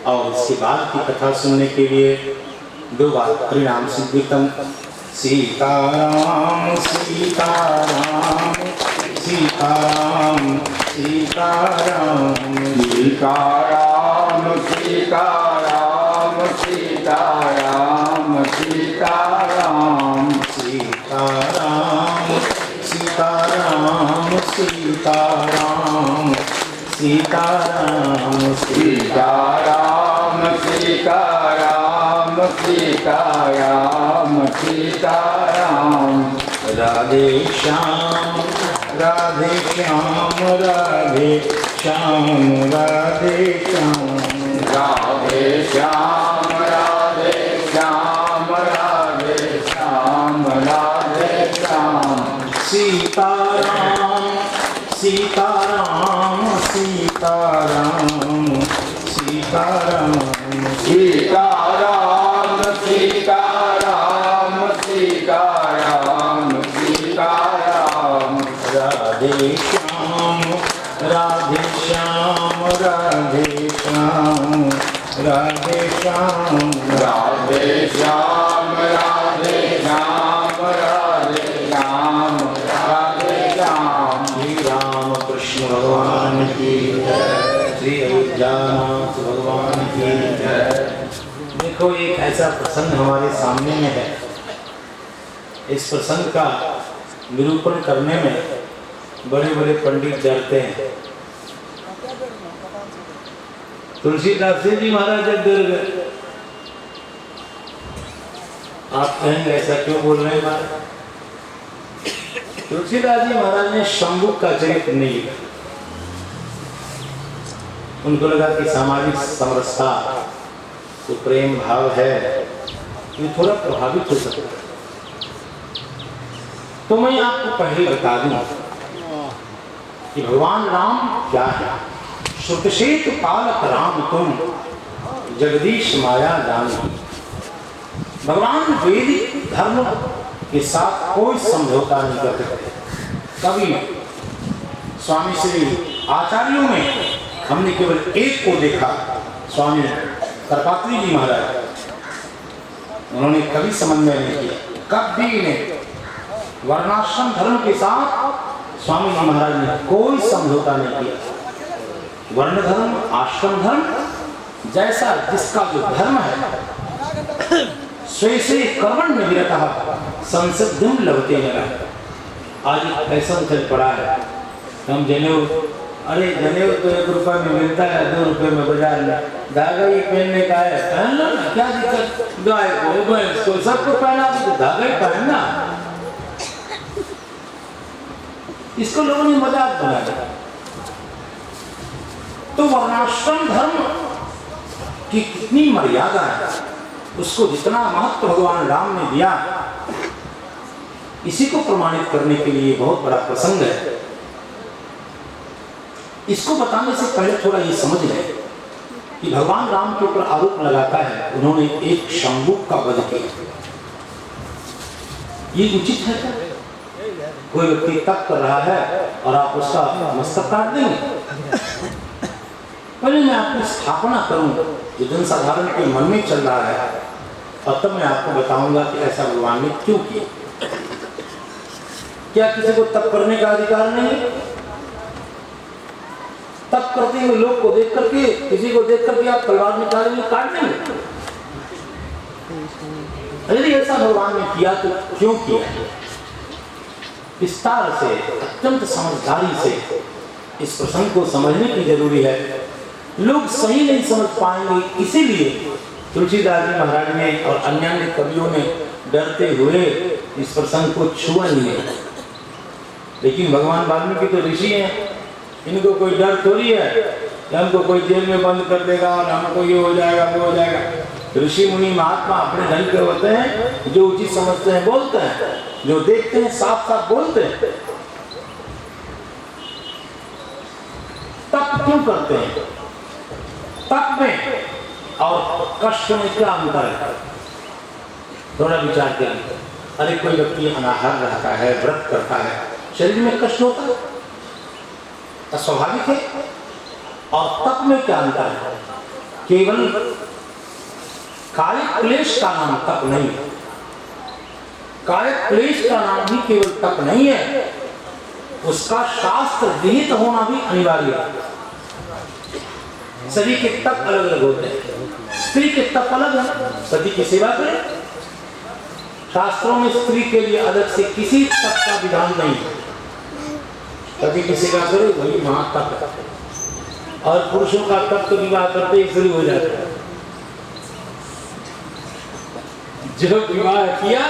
और इसके बाद की कथा सुनने के लिए 2 बार हरिनाम संकीर्तन। सीताराम सीताराम सीताराम सीताराम सीताराम सीताराम सीताराम सीताराम सीताराम सीताराम सीताराम सीताराम सीताराम सीताराम सीताराम सीताराम राधे श्याम राधे श्याम राधे श्याम राधे श्याम राधे श्याम राधे श्याम राधे श्याम राधे श्याम सीताराम सीताराम सीताराम सीताराम सीताराम सीताराम सीताराम सीताराम राधे श्याम राधे श्याम राधे श्याम राधे श्याम राधे श्याम राधे श्याम राधे श्याम राधे श्याम। श्री राम कृष्ण भगवान की जय, श्री अयोध्यानाथ भगवान की जय। देखो एक ऐसा प्रसंग हमारे सामने में है। इस प्रसंग का निरूपण करने में बड़े बड़े पंडित डरते हैं। तुलसीदास जी महाराज जब डर गए, आप कहेंगे ऐसा क्यों बोल रहे हैं महाराज? तुलसीदास जी महाराज ने शंभु का चरित्र नहीं लिखा। उनको लगा कि सामाजिक समरसता तो प्रेम भाव है, ये थोड़ा प्रभावित हो सकता है। तो मैं आपको पहले बता दूं कि भगवान राम क्या है। श्रुतशेत पालक राम तुम जगदीश माया जान। भगवान वैदिक धर्म के साथ कोई समझौता नहीं करते। कभी स्वामी श्री आचार्यों में हमने केवल एक को देखा, स्वामी करपात्री जी महाराज। उन्होंने कभी समन्वय नहीं किया, कभी नहीं। वर्णाश्रम धर्म के साथ स्वामी जी महाराज ने कोई समझौता नहीं किया। वर्ण धर्म आश्रम धर्म जैसा जिसका जो धर्म है, स्वे स्वे कर्मण में विरतः संसिद्धिं लभते नरः। आज फैशन चल पड़ा है, हम जनेऊ, अरे जनेऊ तो 1 रुपए में मिलता है, 2 रुपए में बाजार में। धागा ही पहनने का है, पहन लो ना, क्या दिक्कत? गाय को भैंस को सबको पहना दो, धागा ही पहनना। इसको लोगों ने मजाक बनाया। तो वर्णाश्रम धर्म की कितनी मर्यादा है, उसको जितना महत्व भगवान राम ने दिया, इसी को प्रमाणित करने के लिए बहुत बड़ा प्रसंग है। इसको बताने से पहले थोड़ा ये समझ लें कि भगवान राम के ऊपर आरोप लगाता है उन्होंने एक शंभु का वध किया। ये उचित है क्या? कोई व्यक्ति तप कर रहा है और आप उसका मस्तक काट देंगे? पहले मैं आपकी स्थापना करूं जो जनसाधारण के मन में चल रहा है, और तब मैं आपको बताऊंगा कि ऐसा भगवान ने क्यों किया। क्या किसी को तप करने का अधिकार नहीं है? तप करते हुए लोग को देख करके, किसी को देख करके आप तलवार निकालेंगे, काट देंगे? यदि ऐसा भगवान ने किया तो क्यों किया? विस्तार से, अत्यंत समझदारी से इस प्रसंग को समझने की जरूरी है। लोग सही नहीं समझ पाएंगे, इसीलिए तुलसीदास जी महाराज ने और अन्य कवियों ने डरते हुए इस प्रसंग को छुआ नहीं। लेकिन भगवान वाल्मीकि तो ऋषि हैं, इनको कोई डर थोड़ी है कि हमको कोई जेल में बंद कर देगा और हमको ये हो जाएगा वो हो जाएगा। ऋषि मुनि महात्मा अपने ढंग के होते हैं, जो उचित समझते हैं बोलते हैं, जो देखते हैं साफ साफ बोलते हैं। तप क्यों करते हैं? तप में और कष्ट में क्या अंतर है? थोड़ा विचार करें। अरे कोई व्यक्ति अनाहार रहता है, व्रत करता है, शरीर में कष्ट होता है, स्वाभाविक है। और तप में क्या अंतर है? केवल कायिक क्लेश का नाम तप नहीं है। कायिक क्लेश का नाम ही केवल तप नहीं है, उसका शास्त्र विहित होना भी अनिवार्य है। सभी के तप अलग अलग होते हैं। स्त्री के तप अलग है, पति की सेवा करे। शास्त्रों में स्त्री के लिए अलग से किसी तप का विधान नहीं है। पति की सेवा करे वही महातप है। और पुरुषों का तप तो विवाह करते ही शुरू हो जाता है। जो विवाह किया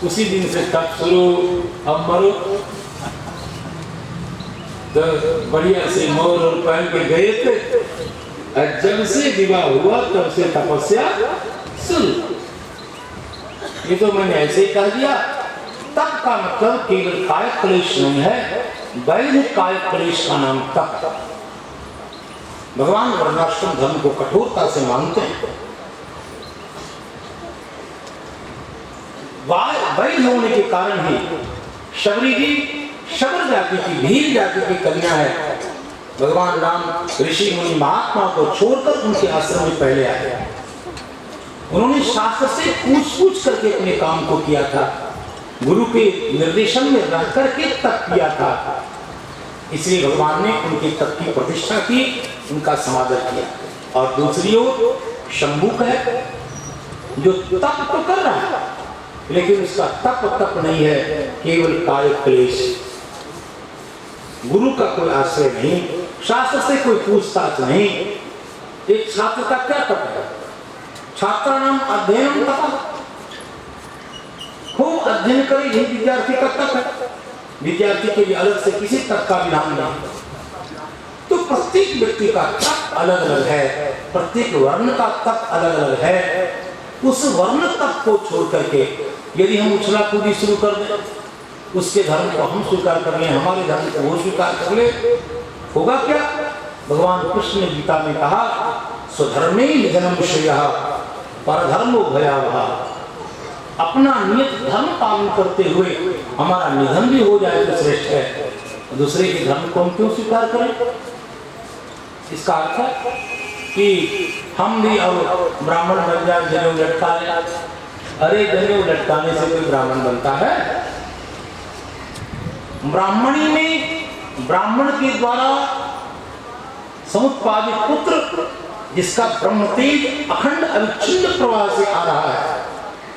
उसी दिन से तप शुरू। अब मरो तो बढ़िया से मोर और पहन के गए थे, और जब से विवाह हुआ तब से तपस्या शुरू। ये तो मैंने ऐसे ही कह दिया। तप का मतलब केवल कायिक क्लेश नहीं है, वैध कायिक क्लेश का नाम तप। भगवान वर्णाश्रम धर्म को कठोरता से मानते हैं। वैध होने के कारण ही शबरी जी शबर जाति की, भील जाति की कन्या है। भगवान राम ऋषि मुनि महात्मा को छोड़कर उनके आश्रम में पहले आए। उन्होंने शास्त्र से पूछ करके अपने काम को किया था, गुरु के निर्देशन में रह करके तप किया था। इसलिए भगवान ने उनके तप की प्रतिष्ठा की, उनका समादर किया। और दूसरी ओर शंभुक है जो तप तो कर रहा है, लेकिन उसका तप नहीं है, केवल कायिक क्लेश। गुरु का कोई आश्रय नहीं, शास्त्र से कोई पूछताछ नहीं। एक छात्र का क्या तप है? छात्राणाम अध्ययनम तप। खूब अध्ययन करे यही विद्यार्थी का तप है। विद्यार्थी के लिए अलग से किसी तप का विधान नहीं। तो प्रत्येक व्यक्ति का तप अलग अलग है, प्रत्येक वर्ण का तप अलग अलग है। उस वर्ण तप को छोड़ करके यदि हम उछला कूदी शुरू कर दें, उसके धर्म को हम स्वीकार कर लें, हमारे धर्म को वो स्वीकार कर ले, होगा क्या? भगवान कृष्ण ने गीता में कहा, स्वधर्मे निधनम श्रेयः परधर्मो भयावहः। अपना नियत धर्म पालन करते हुए हमारा निधन भी हो जाए तो श्रेष्ठ है। दूसरे के धर्म को हम क्यों स्वीकार करें? इसका अर्थ है कि हम भी अब ब्राह्मण बन जाए, जनेऊ लटका ले। अरे जनेऊ लटकाने से कोई ब्राह्मण बनता है? ब्राह्मणी में ब्राह्मण के द्वारा समुत्पादित पुत्र, जिसका ब्रह्म तेज अखंड अविच्छिन्न प्रवाह से आ रहा है,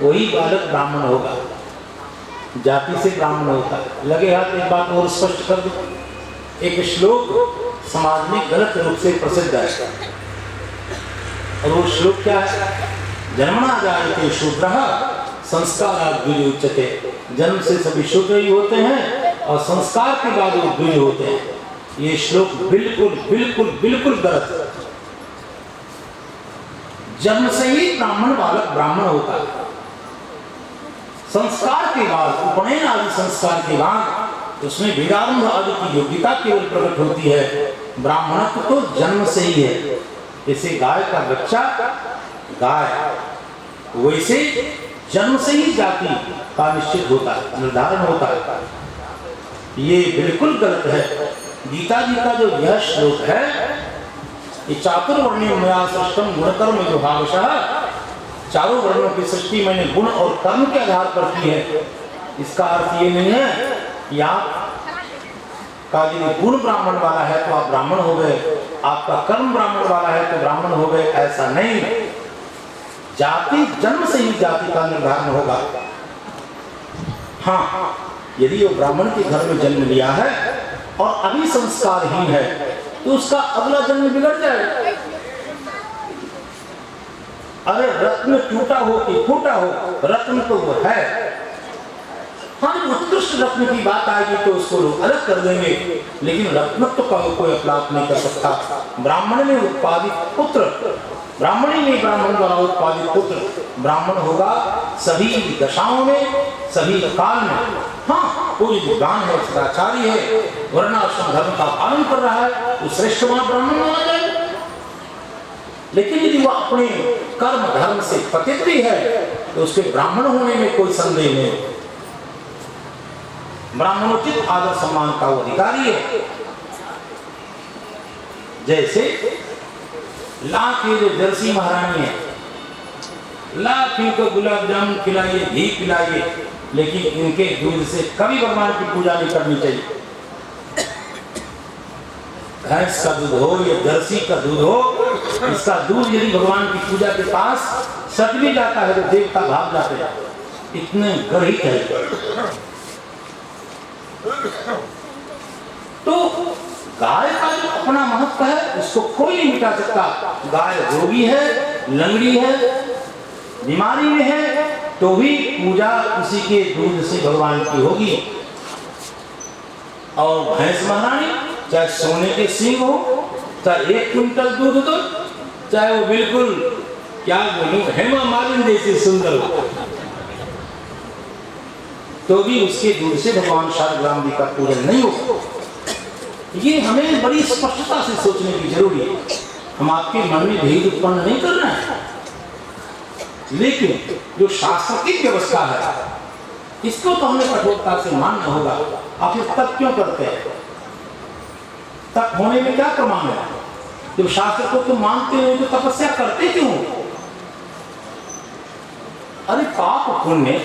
वही बालक ब्राह्मण होगा। जाति से ब्राह्मण होता है। लगे हाथ एक बात और स्पष्ट कर दो। एक श्लोक समाज में गलत रूप से प्रसिद्ध है, और वो श्लोक क्या है? जन्मना जायते शूद्रः संस्कारात् द्विज उच्यते। जन्म से सभी शूद्र ही होते हैं और संस्कार के बाद वो द्विज होते हैं। ये श्लोक बिल्कुल बिल्कुल बिल्कुल गलत है। जन्म से ही ब्राह्मण बालक ब्राह्मण होता है। संस्कार के बाद, उपनयन आदि संस्कार के बाद उसमें वेदारंभ आदि की योग्यता केवल प्रकट होती है। ब्राह्मणत्व तो जन्म से ही है। जैसे गाय का बच्चा गाय, वैसे जन्म से ही जाति का निश्चित होता है, निर्धारण होता है। ये बिल्कुल गलत है। गीता जी का जो यह श्लोक है, ये चातुर्वर्ण्य मया सृष्टम गुणकर्म विभागशः, चारों वर्णों की सृष्टि मैंने गुण और कर्म के आधार पर की है। इसका अर्थ ये नहीं है कि आपका यदि गुण ब्राह्मण वाला है तो आप ब्राह्मण हो गए, आपका कर्म ब्राह्मण वाला है तो ब्राह्मण हो गए, ऐसा नहीं। जाति जन्म से ही जाति का निर्धारण होगा। हाँ, यदि वो ब्राह्मण के घर में जन्म लिया है और अभी संस्कारहीन है तो उसका अगला जन्म बिगड़ जाएगा। अरे रत्न टूटा हो कि फूटा हो, रत्न तो वो है। हाँ, उत्कृष्ट रत्न की बात आएगी तो उसको लोग अलग कर देंगे, लेकिन रत्नत्व का कोई अपलाप नहीं कर सकता। ब्राह्मण में उत्पादित पुत्र, ब्राह्मणी में ब्राह्मण द्वारा उत्पादित पुत्र ब्राह्मण होगा सभी दशाओं में, सभी काल में। हाँ, कोई विद्वान है, सदाचारी है, वर्णाश्रम धर्म का पालन कर रहा है, तो श्रेष्ठ ब्राह्मण माना जाएगा। लेकिन यदि वह अपने कर्म धर्म से पतित भी है तो उसके ब्राह्मण होने में कोई संदेह नहीं। ब्राह्मणोचित आदर सम्मान का वो अधिकारी है। जैसे लाख ये जो जर्सी महारानी है, लाख इनको गुलाब जामुन खिलाइए, घी पिलाइए, लेकिन इनके दूध से कभी भगवान की पूजा नहीं करनी चाहिए। भैंस का दूध हो या जर्सी का दूध हो, इसका दूध यदि भगवान की पूजा के पास सट भी जाता है तो देवता भाग जाते हैं, इतने गर्हित है। तो गाय का जो अपना महत्व है उसको कोई नहीं मिटा सकता। गाय रोगी है, लंगड़ी है, बीमारी में है, तो भी पूजा उसी के दूध से भगवान की होगी। और भैंस महारानी चाहे सोने के सींग हो, चाहे 1 क्विंटल दूध दो, चाहे वो बिल्कुल क्या बोलूं हेमा मालिनी जैसी सुंदर हो, तो भी उसके दूध से भगवान शालिग्राम जी का पूजन नहीं हो। ये हमें बड़ी स्पष्टता से सोचने की जरूरी है। हम आपके मन में भेद उत्पन्न नहीं कर रहे हैं, लेकिन जो शास्त्र की व्यवस्था है इसको तो हमें कठोरता से मानना होगा। आप ये तप क्यों करते हैं? तप होने में क्या प्रमाण है? जब शास्त्र को तुम मानते हो तो तपस्या करते क्यों? अरे पाप पुण्य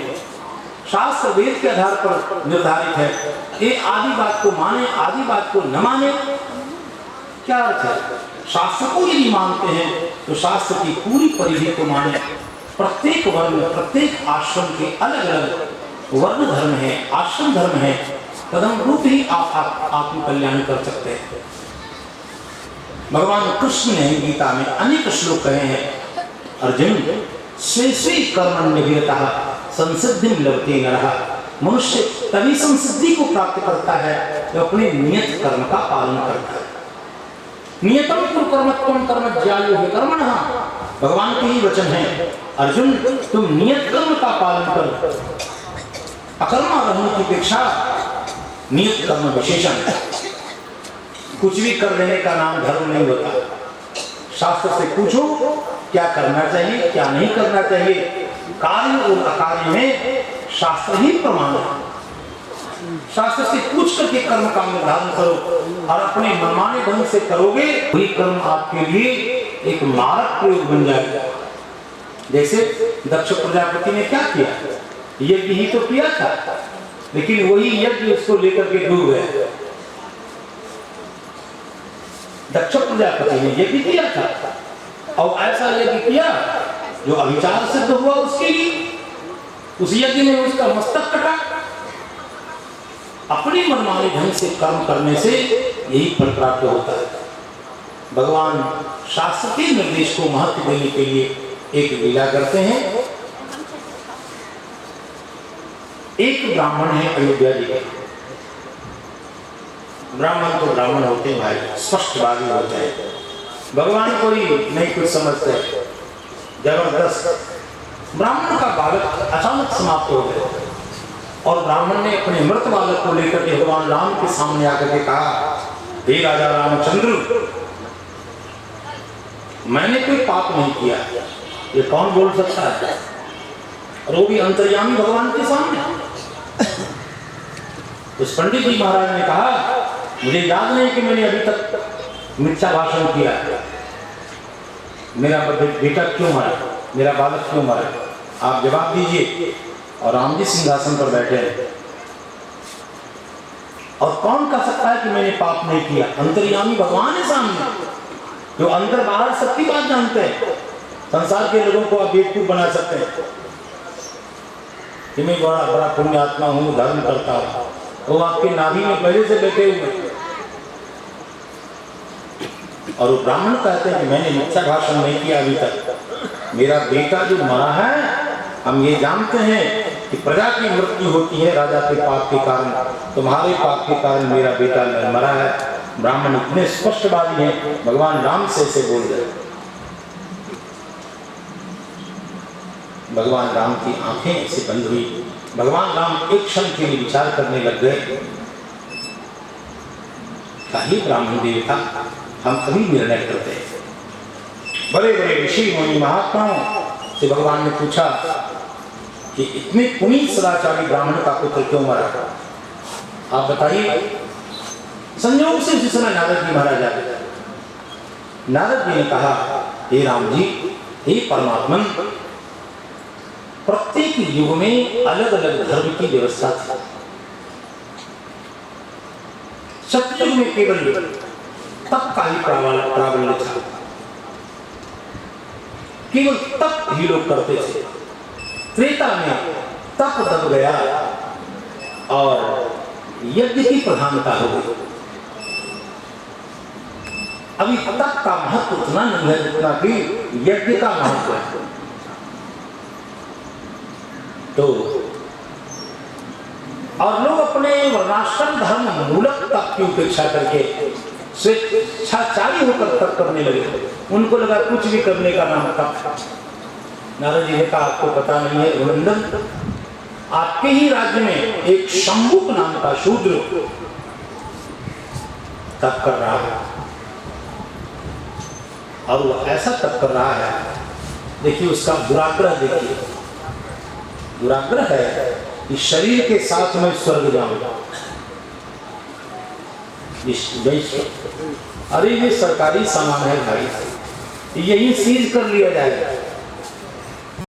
शास्त्र वेद के आधार पर निर्धारित है। ये आदि बात को माने, आदि बात को न माने, क्या अर्थ है? शास्त्र को यदि मानते हैं तो शास्त्र की पूरी परिधि को माने। प्रत्येक वर्ण, प्रत्येक आश्रम के अलग अलग वर्ण धर्म है, आश्रम धर्म है, कदम रूप ही आप आत्मकल्याण कर सकते हैं। भगवान कृष्ण ने गीता में अनेक श्लोक कहे हैं, अर्जुन स्वे स्वे कर्मण्यभिरतः संसिद्धिं लभते नरः। मनुष्य तभी संसिद्धि को प्राप्त करता है जो अपने नियत कर्म का पालन करता है। नियतम कुरु कर्मत्वं कर्मज्ञायो हि कर्मणः, भगवान के ही वचन है। अर्जुन तुम नियत कर्म का पालन करो। अकर्मा रहने की अपेक्षा नियत कर्म विशेषण है। कुछ भी कर लेने का नाम धर्म नहीं होता। शास्त्र से पूछो क्या करना चाहिए, क्या नहीं करना चाहिए। कार्य और अकार्य में शास्त्र ही प्रमाण है। शास्त्र से पूछ करके कर्म का निर्धारण करो, और अपने मनमाने ढंग से करोगे वही कर्म आपके लिए एक मारक प्रयोग बन जाएगा। जैसे दक्ष प्रजापति ने क्या किया? यज्ञ ही तो किया था, लेकिन वही यज्ञ उसको लेकर के डूब गए। दक्ष प्रजापति ने यज्ञ किया था और ऐसा यज्ञ किया जो अभिचार सिद्ध हुआ उसके लिए। उस यज्ञ में उसका मस्तक कटा। अपने मनमाने ढंग से कर्म करने से यही फल प्राप्त होता है। भगवान शास्त्र के निर्देश को महत्व देने के लिए एक लीला करते हैं। एक ब्राह्मण है अयोध्या जी के। ब्राह्मण तो ब्राह्मण होते हैं भाई, स्पष्टवादी होते हैं, भगवान को ही नहीं कुछ समझते, जबरदस्त। ब्राह्मण का बालक अचानक समाप्त हो गया और ब्राह्मण ने अपने मृत बालक को लेकर के भगवान राम के सामने आकर के कहा, हे राजा रामचंद्र, मैंने कोई पाप नहीं किया। ये कौन बोल सकता है? और वो भी अंतर्यामी भगवान के सामने। उस पंडित जी महाराज ने कहा, मुझे याद नहीं कि मैंने अभी तक मिथ्या भाषण किया। मेरा बेटा क्यों मरा, मेरा बालक क्यों मरा, आप जवाब दीजिए। और राम जी सिंहासन पर बैठे हैं। और कौन कह सकता है कि मैंने पाप नहीं किया? अंतर्यामी भगवान है सामने, जो अंदर बाहर सबकी बात जानते हैं। संसार के लोगों को आप बेवकूफ बना सकते हैं कि मैं बड़ा बड़ा पुण्य आत्मा हूँ, धर्म करता हूँ, वो आपके नाभि में पहले से बैठे हुए। और वो ब्राह्मण कहते हैं कि मैंने मिथ्या भाषण नहीं किया अभी तक। मेरा बेटा जो मरा है, हम ये जानते हैं कि प्रजा की मृत्यु होती है राजा के पाप के कारण, तुम्हारे पाप के कारण मेरा बेटा मरा है। ब्राह्मण इतने स्पष्टवादी हैं, भगवान राम से ऐसे बोल गए। भगवान राम की आंखें ऐसे बंद हुई। भगवान राम एक क्षण के लिए विचार करने लग गए। कहीं ब्राह्मण देवता हम कभी निर्णय करते हैं। बड़े बड़े ऋषि मुनि महात्माओं से भगवान ने पूछा कि इतने पुनीत सदाचारी ब्राह्मण का पुत्र क्यों मरा, आप बताइए। संयोग से उसी समय नारद जी महाराज आ गए। नारद जी ने कहा, हे राम जी, हे परमात्मन, प्रत्येक युग में अलग अलग धर्म की व्यवस्था थी। सतयुग में केवल तप का ही प्राबल्य था, केवल तप ही लोग करते थे। त्रेता में तप दब गया और यज्ञ की प्रधानता हो गई। अभी तप का महत्व उतना नहीं है जितना कि यज्ञ का महत्व है। तो और लोग अपने वर्णाश्रम धर्म मूलक तप की उपेक्षा करके स्वेच्छाचारी होकर तप करने लगे। उनको लगा कुछ भी करने का नाम तप। नारद जी ने कहा, आपको पता नहीं है रघुनंदन, आपके ही राज्य में एक शंभुक नाम का शूद्र तप कर रहा है, और वो ऐसा तप कर रहा है, देखिए उसका दुराग्रह, देखिए दुराग्रह है कि शरीर के साथ में स्वर्ग जाऊंगा। अरे ये सरकारी सामान है भाई, यही सीज कर लिया जाएगा।